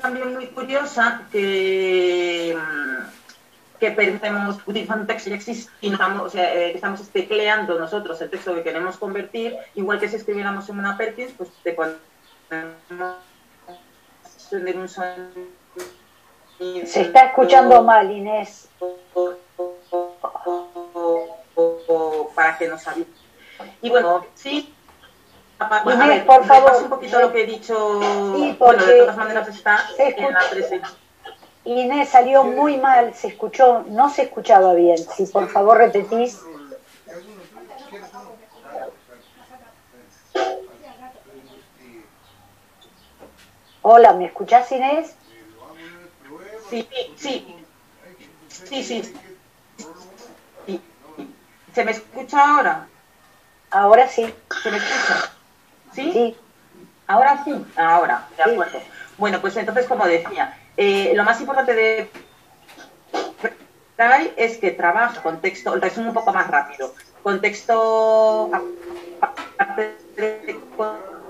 también muy curiosa que podemos utilizar un texto que ya existe y no estamos, o sea, estamos tecleando nosotros el texto que queremos convertir, igual que si escribiéramos en una Perkins, pues te podemos tener un sonido. Se está escuchando mal, Inés. Para que nos avise. Y bueno, sí. Inés, A ver, por favor. repaso un poquito lo que he dicho. Sí, Bueno, de todas porque maneras está en la presentación. Inés salió muy mal, se escuchó, no se escuchaba bien. Si por favor repetís. Hola, ¿me escuchás, Inés? Sí, sí. Sí, sí. Sí. ¿Se me escucha ahora? Ahora sí. ¿Se me escucha? ¿Sí? Sí. Ahora sí. Ahora, de acuerdo. Bueno, pues entonces, como decía, lo más importante de Braille es que trabaja con texto, el resumen un poco más rápido, con texto,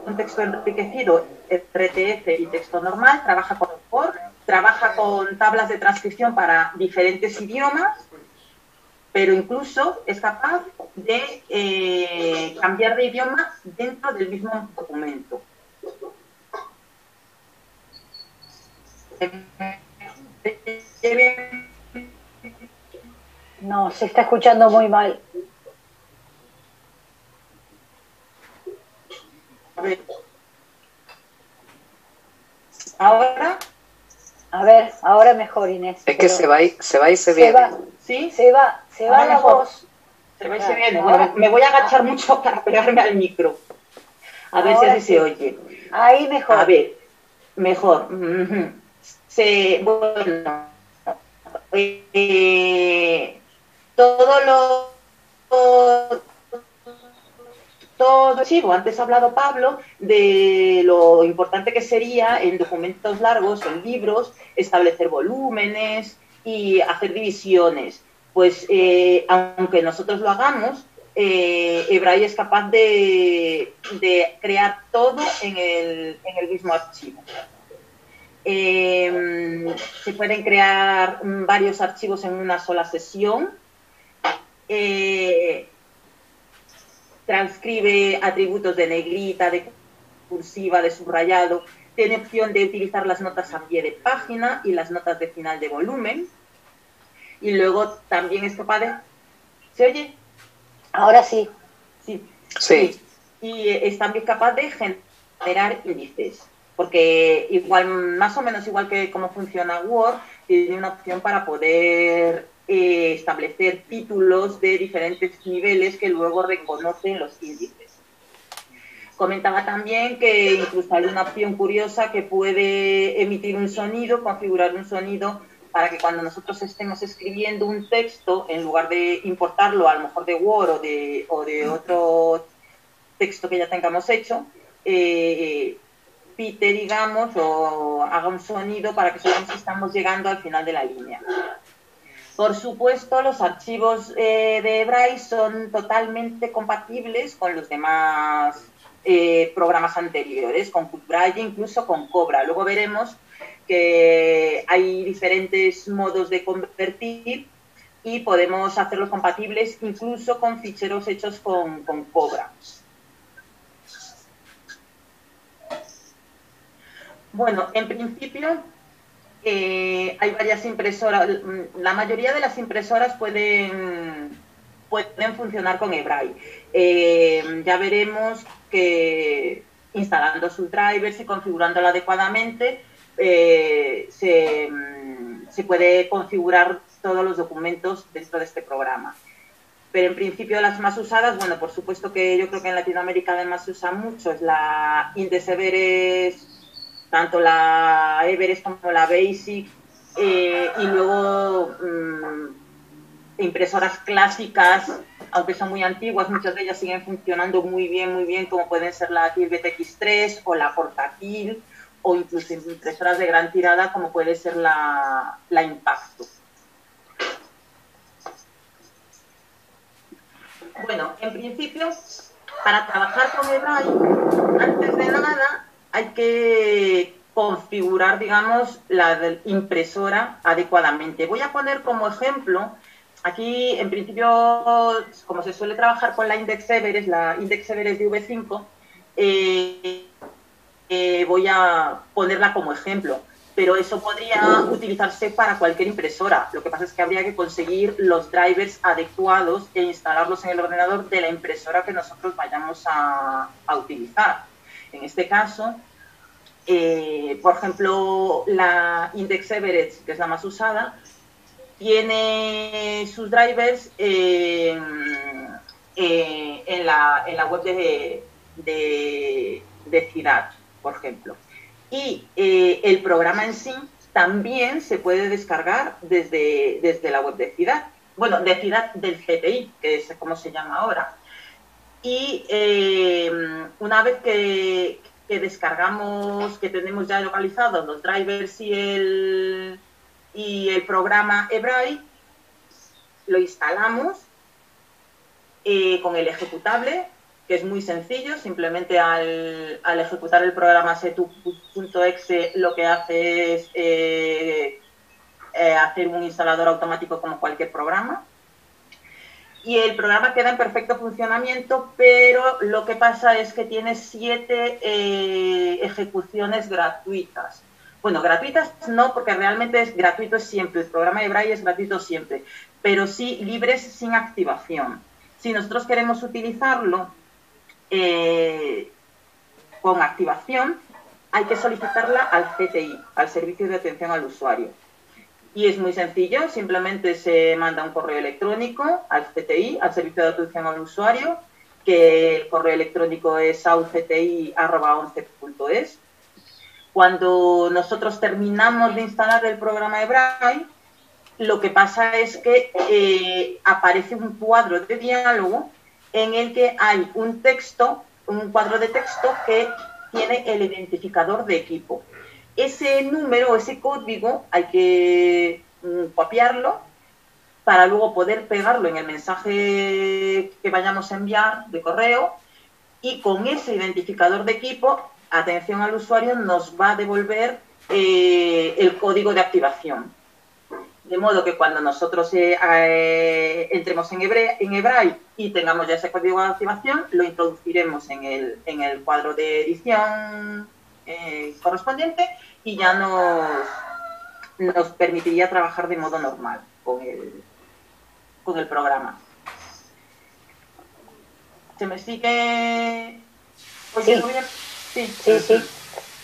con texto enriquecido, RTF y texto normal, trabaja con Word, trabaja con tablas de transcripción para diferentes idiomas, pero incluso es capaz de cambiar de idioma dentro del mismo documento. No, se está escuchando muy mal. A ver. ¿Ahora? A ver, ahora mejor, Inés. Es que se va y se viene. ¿Sí? Se va la voz. Se va y se viene. Bueno, me voy a agachar mucho para pegarme al micro. A ver si así se oye. Ahí mejor. A ver, mejor. Bueno, todo archivo. Antes ha hablado Pablo de lo importante que sería en documentos largos, en libros, establecer volúmenes y hacer divisiones. Pues aunque nosotros lo hagamos, Ebraille es capaz de crear todo en el mismo archivo. Se pueden crear varios archivos en una sola sesión. Transcribe atributos de negrita, de cursiva, de subrayado. Tiene opción de utilizar las notas a pie de página y las notas de final de volumen. Y luego también es capaz de... ¿Se oye? Ahora sí. Sí. Sí. Y es también capaz de generar índices. Porque igual, más o menos igual que cómo funciona Word, tiene una opción para poder establecer títulos de diferentes niveles que luego reconocen los índices. Comentaba también que incluso hay una opción curiosa que puede emitir un sonido, configurar un sonido para que cuando nosotros estemos escribiendo un texto, en lugar de importarlo a lo mejor de Word o de otro texto que ya tengamos hecho, pite, digamos, o haga un sonido para que sepamos que estamos llegando al final de la línea. Por supuesto, los archivos de Braille son totalmente compatibles con los demás programas anteriores, con QBraille, incluso con Cobra. Luego veremos que hay diferentes modos de convertir y podemos hacerlos compatibles incluso con ficheros hechos con Cobra. Bueno, en principio hay varias impresoras. La mayoría de las impresoras pueden funcionar con eBraille. Ya veremos que instalando sus drivers y configurándola adecuadamente se puede configurar todos los documentos dentro de este programa. Pero en principio las más usadas, bueno, por supuesto que yo creo que en Latinoamérica además se usa mucho, es la Indes Everest, tanto la Everest como la Basic, y luego impresoras clásicas, aunque son muy antiguas, muchas de ellas siguen funcionando muy bien, como pueden ser la Tilbet X3 o la Portátil, o incluso impresoras de gran tirada como puede ser la Impacto. Bueno, en principio, para trabajar con eBraille, antes de nada, hay que configurar, digamos, la impresora adecuadamente. Voy a poner como ejemplo, aquí en principio, como se suele trabajar con la Index Everest de V5, voy a ponerla como ejemplo, pero eso podría utilizarse para cualquier impresora. Lo que pasa es que habría que conseguir los drivers adecuados e instalarlos en el ordenador de la impresora que nosotros vayamos a utilizar. En este caso, por ejemplo, la Index Everest, que es la más usada, tiene sus drivers en la web de Ciudad, por ejemplo. Y el programa en sí también se puede descargar desde la web de Ciudad. Bueno, de Ciudad del CTI, que es como se llama ahora. Y una vez que descargamos, que tenemos ya localizados los drivers y el programa eBright, lo instalamos con el ejecutable, que es muy sencillo. Simplemente al ejecutar el programa setup.exe lo que hace es hacer un instalador automático como cualquier programa. Y el programa queda en perfecto funcionamiento, pero lo que pasa es que tiene 7 ejecuciones gratuitas. Bueno, gratuitas no, porque realmente es gratuito siempre. El programa de Braille es gratuito siempre, pero sí libres sin activación. Si nosotros queremos utilizarlo con activación, hay que solicitarla al CTI, al Servicio de Atención al Usuario. Y es muy sencillo, simplemente se manda un correo electrónico al CTI, al Servicio de Atención al Usuario, que el correo electrónico es saucti@once.es. Cuando nosotros terminamos de instalar el programa de Braille, lo que pasa es que aparece un cuadro de diálogo en el que hay un cuadro de texto que tiene el identificador de equipo. Ese número, ese código, hay que copiarlo para luego poder pegarlo en el mensaje que vayamos a enviar de correo, y con ese identificador de equipo, atención al usuario nos va a devolver el código de activación. De modo que cuando nosotros entremos en eBright y tengamos ya ese código de activación, lo introduciremos en el cuadro de edición correspondiente, y ya nos permitiría trabajar de modo normal con el programa. ¿Se me sigue oyendo bien? Sí.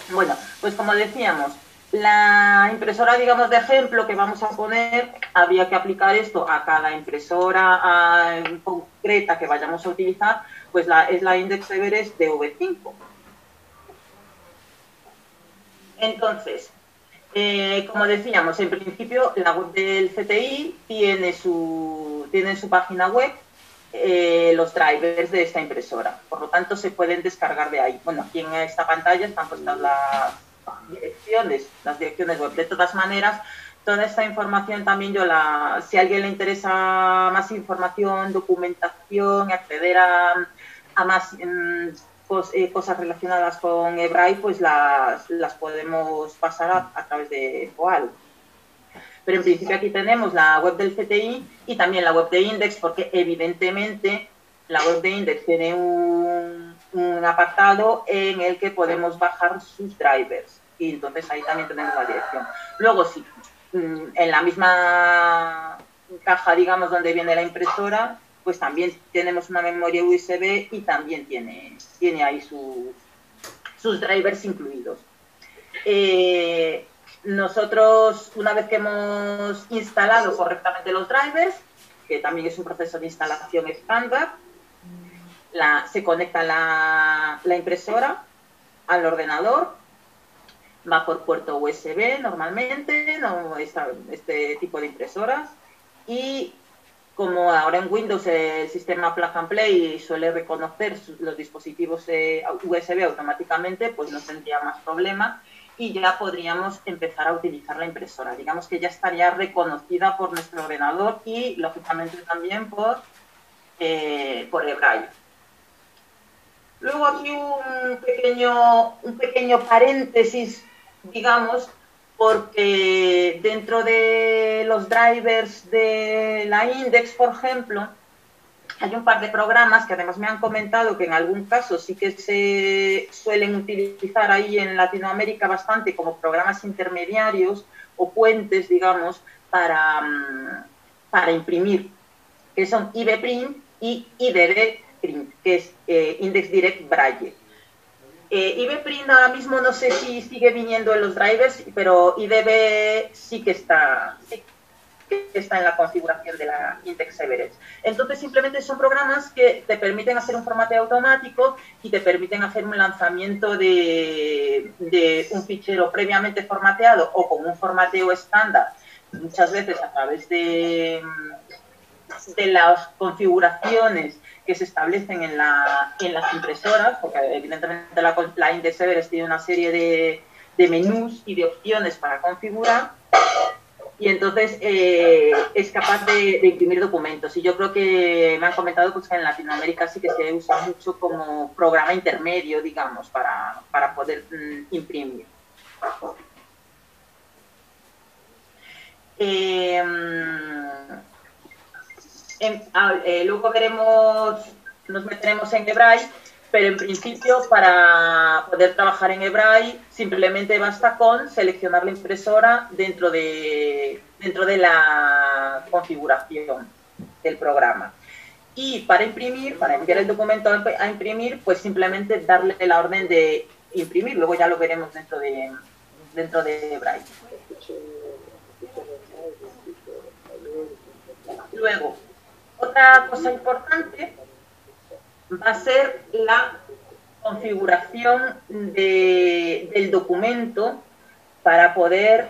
Bueno, pues como decíamos, la impresora, digamos, de ejemplo que vamos a poner, habría que aplicar esto a cada impresora concreta que vayamos a utilizar, pues es la Index Everest de V5. Entonces, como decíamos, en principio la web del CTI tiene en su página web los drivers de esta impresora. Por lo tanto, se pueden descargar de ahí. Bueno, aquí en esta pantalla están puestas las direcciones web. De todas maneras, toda esta información también si a alguien le interesa más información, documentación, acceder a más cosas relacionadas con eBright, pues las podemos pasar a través de POAL. Pero en principio aquí tenemos la web del CTI y también la web de Index, porque evidentemente la web de Index tiene un apartado en el que podemos bajar sus drivers, y entonces ahí también tenemos la dirección. Luego, sí, en la misma caja, digamos, donde viene la impresora, pues también tenemos una memoria USB y también tiene ahí sus drivers incluidos. Nosotros, una vez que hemos instalado correctamente los drivers, que también es un proceso de instalación estándar, se conecta la impresora al ordenador, va por puerto USB normalmente, no este tipo de impresoras, y como ahora en Windows el sistema Plug and Play suele reconocer los dispositivos USB automáticamente, pues no tendría más problema y ya podríamos empezar a utilizar la impresora. Digamos que ya estaría reconocida por nuestro ordenador y, lógicamente, también por eBright. Luego aquí un pequeño paréntesis digamos, porque dentro de los drivers de la Index, por ejemplo, hay un par de programas que además me han comentado que en algún caso sí que se suelen utilizar ahí en Latinoamérica bastante como programas intermediarios o puentes, digamos, para imprimir, que son IBPrint y IDBprint, que es Index Direct Braille. IBPrint ahora mismo no sé si sigue viniendo en los drivers, pero IDB sí que está en la configuración de la Index Everest. Entonces, simplemente son programas que te permiten hacer un formateo automático y te permiten hacer un lanzamiento de un fichero previamente formateado o con un formateo estándar, muchas veces a través de las configuraciones que se establecen en las impresoras, porque evidentemente la Index Everest tiene una serie de menús y de opciones para configurar, y entonces es capaz de imprimir documentos. Y yo creo que me han comentado pues, que en Latinoamérica sí que se usa mucho como programa intermedio, digamos, para poder imprimir. Luego nos meteremos en eBraille, pero en principio para poder trabajar en eBraille simplemente basta con seleccionar la impresora dentro de la configuración del programa. Y para imprimir, para enviar el documento a imprimir, pues simplemente darle la orden de imprimir. Luego ya lo veremos dentro de eBraille. Luego, otra cosa importante va a ser la configuración del documento para poder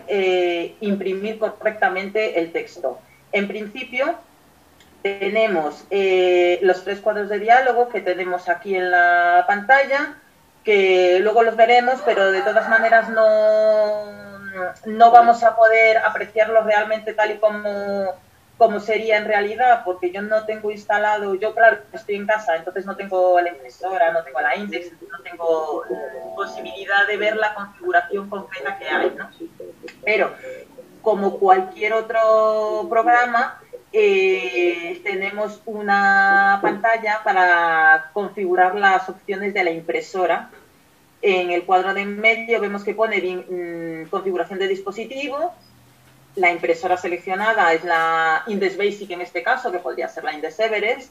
imprimir correctamente el texto. En principio, tenemos los 3 cuadros de diálogo que tenemos aquí en la pantalla, que luego los veremos, pero de todas maneras no vamos a poder apreciarlos realmente tal y como sería en realidad, porque yo no tengo instalado, yo claro, estoy en casa, entonces no tengo la impresora, no tengo la Index, no tengo posibilidad de ver la configuración concreta que hay, ¿no? Pero, como cualquier otro programa, tenemos una pantalla para configurar las opciones de la impresora. En el cuadro de en medio vemos que pone configuración de dispositivo. La impresora seleccionada es la Index Basic en este caso, que podría ser la Index Everest,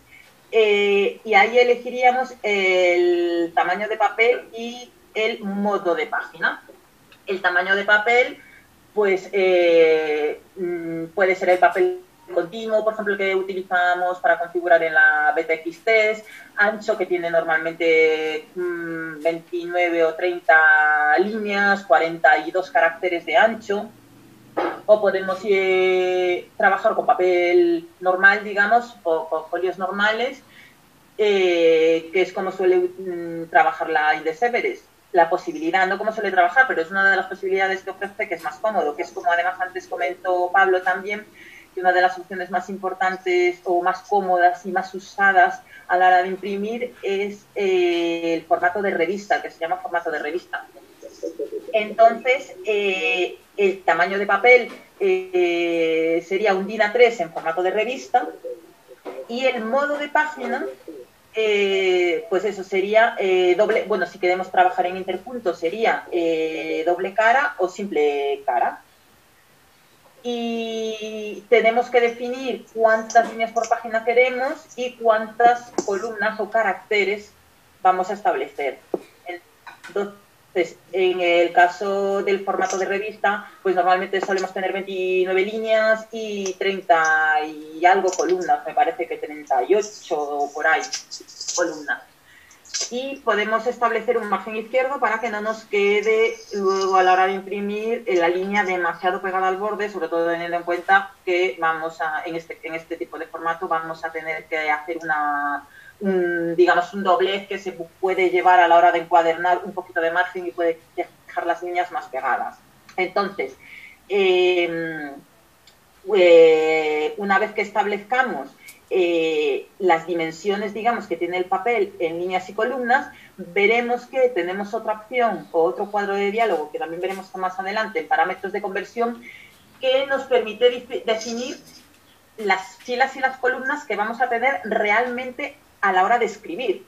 y ahí elegiríamos el tamaño de papel y el modo de página. El tamaño de papel, pues puede ser el papel continuo, por ejemplo, el que utilizamos para configurar en la BTX-Test, ancho, que tiene normalmente 29 o 30 líneas, 42 caracteres de ancho, o podemos trabajar con papel normal, digamos, o con folios normales, que es como suele trabajar la Index Everest. La posibilidad, no como suele trabajar, pero es una de las posibilidades que ofrece, que es más cómodo, que es como además antes comentó Pablo también, que una de las opciones más importantes o más cómodas y más usadas a la hora de imprimir es el formato de revista, que se llama formato de revista. Entonces, el tamaño de papel sería un DIN A3 en formato de revista, y el modo de página, pues eso sería doble, bueno, si queremos trabajar en interpunto sería doble cara o simple cara. Y tenemos que definir cuántas líneas por página queremos y cuántas columnas o caracteres vamos a establecer. Entonces, en el caso del formato de revista, pues normalmente solemos tener 29 líneas y 30 y algo columnas, me parece que 38 o por ahí columnas. Y podemos establecer un margen izquierdo para que no nos quede luego a la hora de imprimir la línea demasiado pegada al borde, sobre todo teniendo en cuenta que vamos en este tipo de formato vamos a tener que hacer digamos un doblez que se puede llevar a la hora de encuadernar un poquito de margen y puede dejar las líneas más pegadas. Entonces, una vez que establezcamos las dimensiones, digamos, que tiene el papel en líneas y columnas, veremos que tenemos otra opción o otro cuadro de diálogo que también veremos más adelante en parámetros de conversión, que nos permite definir las filas y las columnas que vamos a tener realmente a la hora de escribir.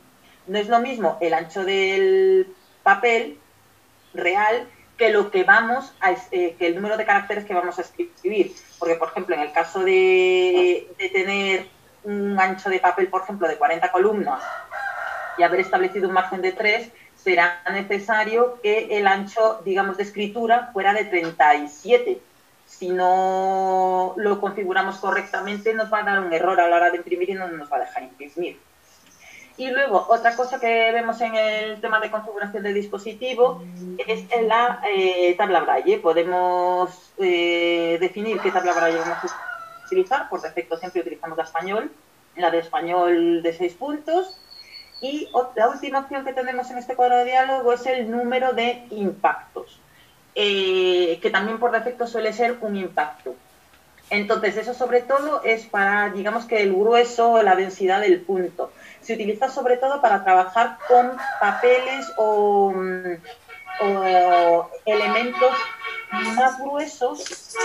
No es lo mismo el ancho del papel real que lo que vamos a, que el número de caracteres que vamos a escribir. Porque, por ejemplo, en el caso de tener un ancho de papel, por ejemplo, de 40 columnas y haber establecido un margen de 3, será necesario que el ancho, digamos, de escritura fuera de 37. Si no lo configuramos correctamente, nos va a dar un error a la hora de imprimir y no nos va a dejar imprimir. Y luego, otra cosa que vemos en el tema de configuración de dispositivo es en la tabla Braille. Podemos definir qué tabla Braille vamos a utilizar. Por defecto siempre utilizamos la de español de 6 puntos. Y la última opción que tenemos en este cuadro de diálogo es el número de impactos, que también por defecto suele ser un impacto. Entonces, eso sobre todo es para, digamos que el grueso o la densidad del punto. Se utiliza sobre todo para trabajar con papeles o elementos más gruesos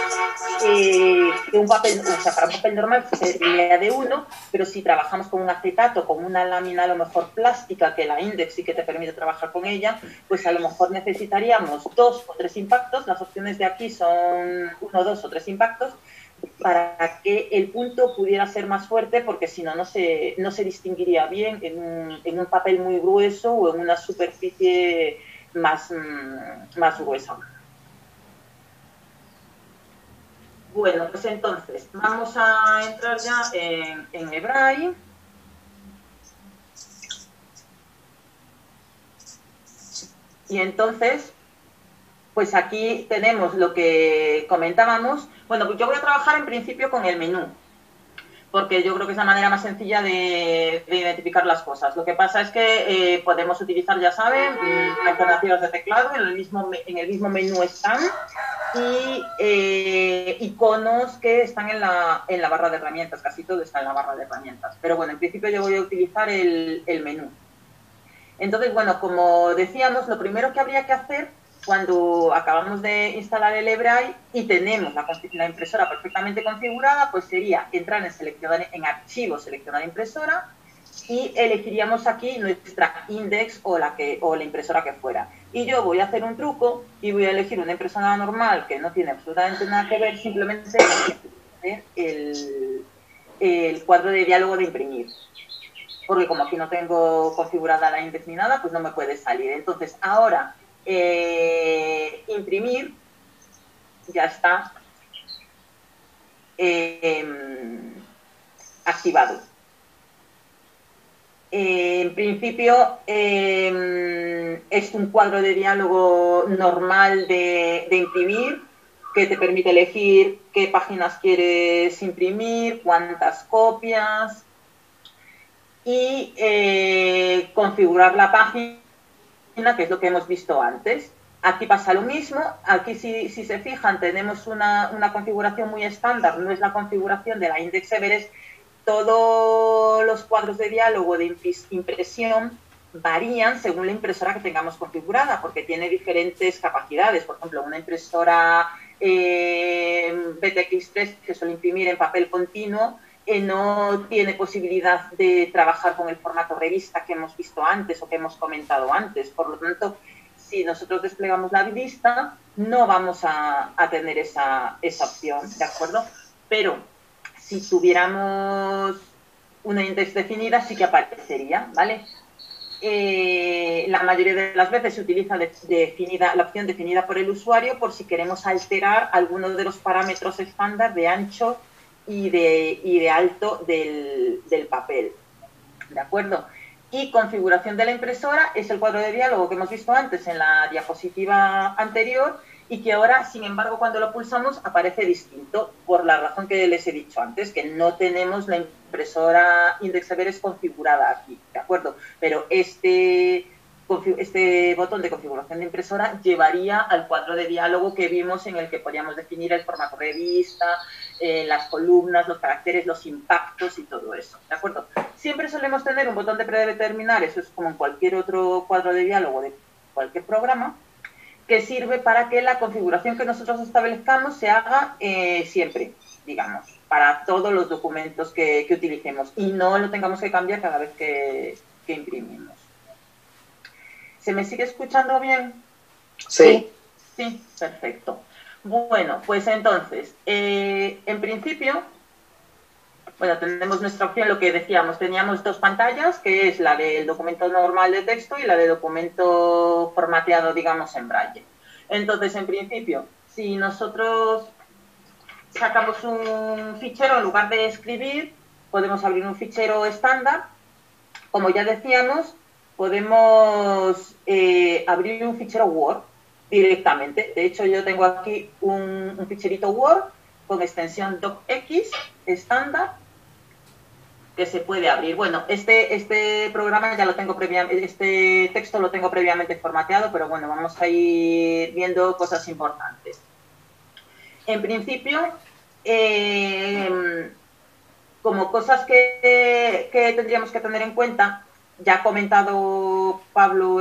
que un papel, o sea, para un papel normal sería de 1, pero si trabajamos con un acetato, con una lámina a lo mejor plástica, que la Index sí que te permite trabajar con ella, pues a lo mejor necesitaríamos 2 o 3 impactos. Las opciones de aquí son 1, 2 o 3 impactos, para que el punto pudiera ser más fuerte, porque si no, no se distinguiría bien en un papel muy grueso o en una superficie más gruesa. Bueno, pues entonces vamos a entrar ya en eBraille. Y entonces, pues aquí tenemos lo que comentábamos. Bueno, pues yo voy a trabajar en principio con el menú, porque yo creo que es la manera más sencilla de identificar las cosas. Lo que pasa es que podemos utilizar, ya saben, alternativas de teclado. En el mismo menú están, y iconos que están en la barra de herramientas. Casi todo está en la barra de herramientas. Pero bueno, en principio yo voy a utilizar el menú. Entonces, bueno, como decíamos, lo primero que habría que hacer cuando acabamos de instalar el eBraille y tenemos la impresora perfectamente configurada, pues sería entrar en archivos, seleccionar impresora, y elegiríamos aquí nuestra Index o la impresora que fuera. Y yo voy a hacer un truco y voy a elegir una impresora normal que no tiene absolutamente nada que ver, simplemente el cuadro de diálogo de imprimir. Porque como aquí no tengo configurada la Index ni nada, pues no me puede salir. Entonces, ahora imprimir ya está activado. En principio es un cuadro de diálogo normal de imprimir, que te permite elegir qué páginas quieres imprimir, cuántas copias, y configurar la página, que es lo que hemos visto antes. Aquí pasa lo mismo. Aquí, si se fijan, tenemos una configuración muy estándar. No es la configuración de la Index Everest. Todos los cuadros de diálogo de impresión varían según la impresora que tengamos configurada, porque tiene diferentes capacidades. Por ejemplo, una impresora BTX3, que suele imprimir en papel continuo, no tiene posibilidad de trabajar con el formato revista que hemos visto antes o que hemos comentado antes. Por lo tanto, si nosotros desplegamos la vista, no vamos a tener esa opción, ¿de acuerdo? Pero si tuviéramos una Index definida, sí que aparecería, ¿vale? La mayoría de las veces se utiliza la opción definida por el usuario por si queremos alterar algunos de los parámetros estándar de ancho y de alto del papel, ¿de acuerdo? Y configuración de la impresora es el cuadro de diálogo que hemos visto antes en la diapositiva anterior, y que ahora, sin embargo, cuando lo pulsamos aparece distinto, por la razón que les he dicho antes, que no tenemos la impresora Index Everest configurada aquí, ¿de acuerdo? Pero este este botón de configuración de impresora llevaría al cuadro de diálogo que vimos, en el que podíamos definir el formato de vista, las columnas, los caracteres, los impactos y todo eso, ¿de acuerdo? Siempre solemos tener un botón de predeterminar, eso es como en cualquier otro cuadro de diálogo de cualquier programa, que sirve para que la configuración que nosotros establezcamos se haga siempre, digamos, para todos los documentos que utilicemos, y no lo tengamos que cambiar cada vez que imprimimos. ¿Se me sigue escuchando bien? Sí. Sí, perfecto. Bueno, pues entonces, en principio, bueno, tenemos nuestra opción, lo que decíamos, teníamos dos pantallas, que es la del documento normal de texto y la de documento formateado, digamos, en braille. Entonces, en principio, si nosotros sacamos un fichero, en lugar de escribir, podemos abrir un fichero estándar. Como ya decíamos, podemos abrir un fichero Word directamente. De hecho, yo tengo aquí un ficherito Word con extensión docx estándar que se puede abrir. Bueno, este programa ya lo tengo previamente, este texto lo tengo previamente formateado, pero bueno, vamos a ir viendo cosas importantes. En principio, como cosas que tendríamos que tener en cuenta, ya ha comentado Pablo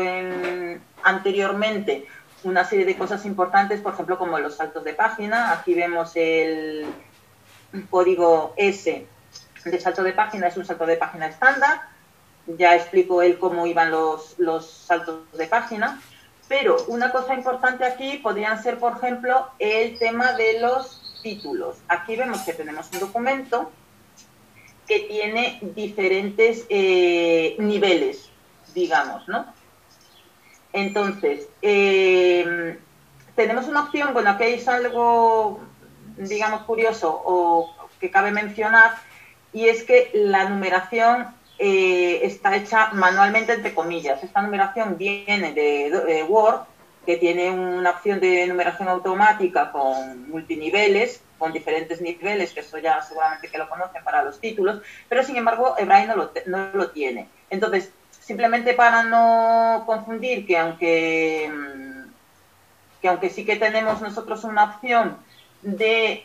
anteriormente una serie de cosas importantes, por ejemplo, como los saltos de página. Aquí vemos el código S de salto de página, es un salto de página estándar. Ya explicó él cómo iban los saltos de página. Pero una cosa importante aquí podrían ser, por ejemplo, el tema de los títulos. Aquí vemos que tenemos un documento que tiene diferentes niveles, digamos, ¿no? Entonces, tenemos una opción, bueno, aquí es algo, digamos, curioso o que cabe mencionar, y es que la numeración está hecha manualmente, entre comillas. Esta numeración viene de Word, que tiene una opción de numeración automática con multiniveles, con diferentes niveles, que eso ya seguramente que lo conocen para los títulos, pero sin embargo Braille no lo tiene. Entonces, simplemente para no confundir, que aunque sí que tenemos nosotros una opción de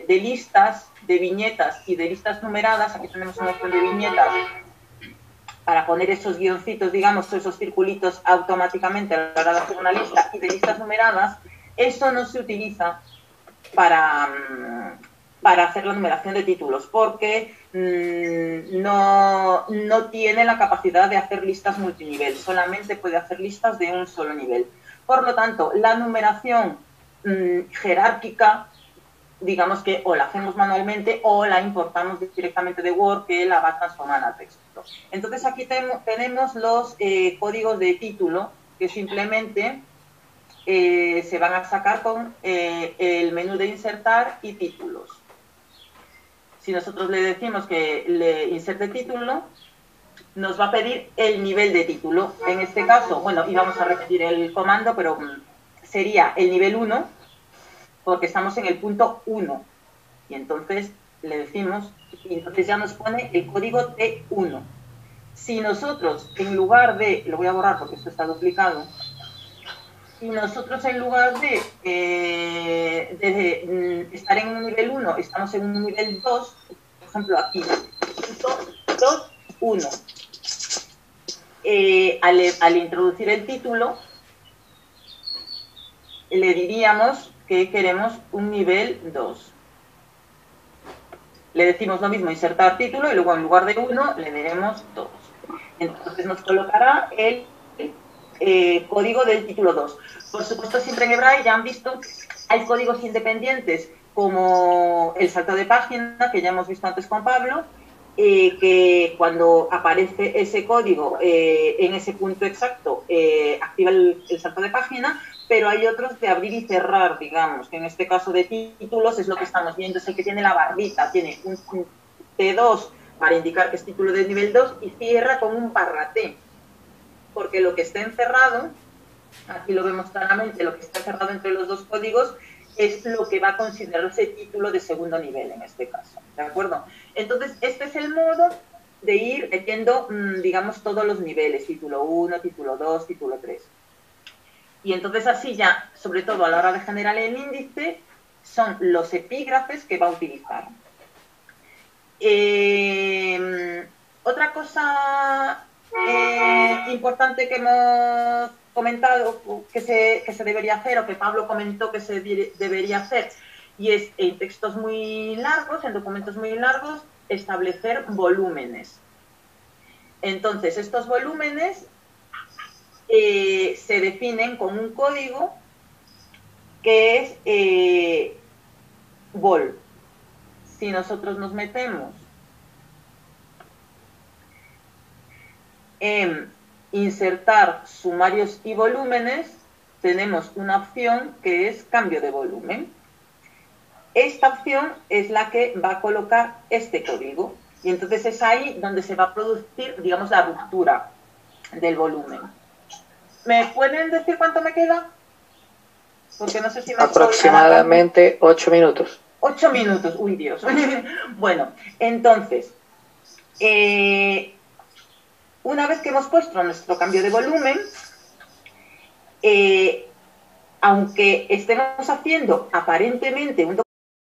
listas, de viñetas y de listas numeradas, aquí tenemos una opción de viñetas para poner esos guioncitos, digamos, esos circulitos automáticamente a la hora de hacer una lista, y de listas numeradas, eso no se utiliza para hacer la numeración de títulos, porque no tiene la capacidad de hacer listas multinivel, solamente puede hacer listas de un solo nivel. Por lo tanto, la numeración jerárquica, digamos que o la hacemos manualmente o la importamos directamente de Word, que la va a transformar al texto. Entonces aquí tenemos los códigos de título, que simplemente se van a sacar con el menú de insertar y títulos. Si nosotros le decimos que le inserte título, nos va a pedir el nivel de título. En este caso, bueno, y vamos a repetir el comando, pero sería el nivel 1, porque estamos en el punto 1. Y entonces le decimos, y entonces ya nos pone el código T1. Si nosotros, en lugar de, lo voy a borrar porque esto está duplicado, si nosotros en lugar de estar en un nivel 1, estamos en un nivel 2, por ejemplo aquí, punto 2, 1. Al introducir el título, le diríamos que queremos un nivel 2. Le decimos lo mismo, insertar título, y luego en lugar de 1 le diremos 2. Entonces nos colocará el código del título 2. Por supuesto, siempre en Braille, ya han visto, hay códigos independientes como el salto de página, que ya hemos visto antes con Pablo, que cuando aparece ese código en ese punto exacto, activa el salto de página, pero hay otros de abrir y cerrar, digamos, que en este caso de títulos es lo que estamos viendo, es el que tiene la barbita, tiene un T2 para indicar que es título de nivel 2 y cierra con un barra T, porque lo que está encerrado, aquí lo vemos claramente, lo que está encerrado entre los dos códigos es lo que va a considerarse título de segundo nivel en este caso, ¿de acuerdo? Entonces, este es el modo de ir metiendo, digamos, todos los niveles, título 1, título 2, título 3. Y entonces así ya, sobre todo a la hora de generar el índice, son los epígrafes que va a utilizar. Otra cosa importante que hemos comentado que se debería hacer, o que Pablo comentó que se debería hacer, y es en textos muy largos, en documentos muy largos, establecer volúmenes. Entonces, estos volúmenes se definen con un código que es vol. Si nosotros nos metemos en insertar sumarios y volúmenes, tenemos una opción que es cambio de volumen. Esta opción es la que va a colocar este código. Y entonces es ahí donde se va a producir, digamos, la ruptura del volumen. ¿Me pueden decir cuánto me queda? Porque no sé si me aproximadamente 8 minutos. 8 minutos, uy Dios. Bueno, entonces, una vez que hemos puesto nuestro cambio de volumen, aunque estemos haciendo aparentemente un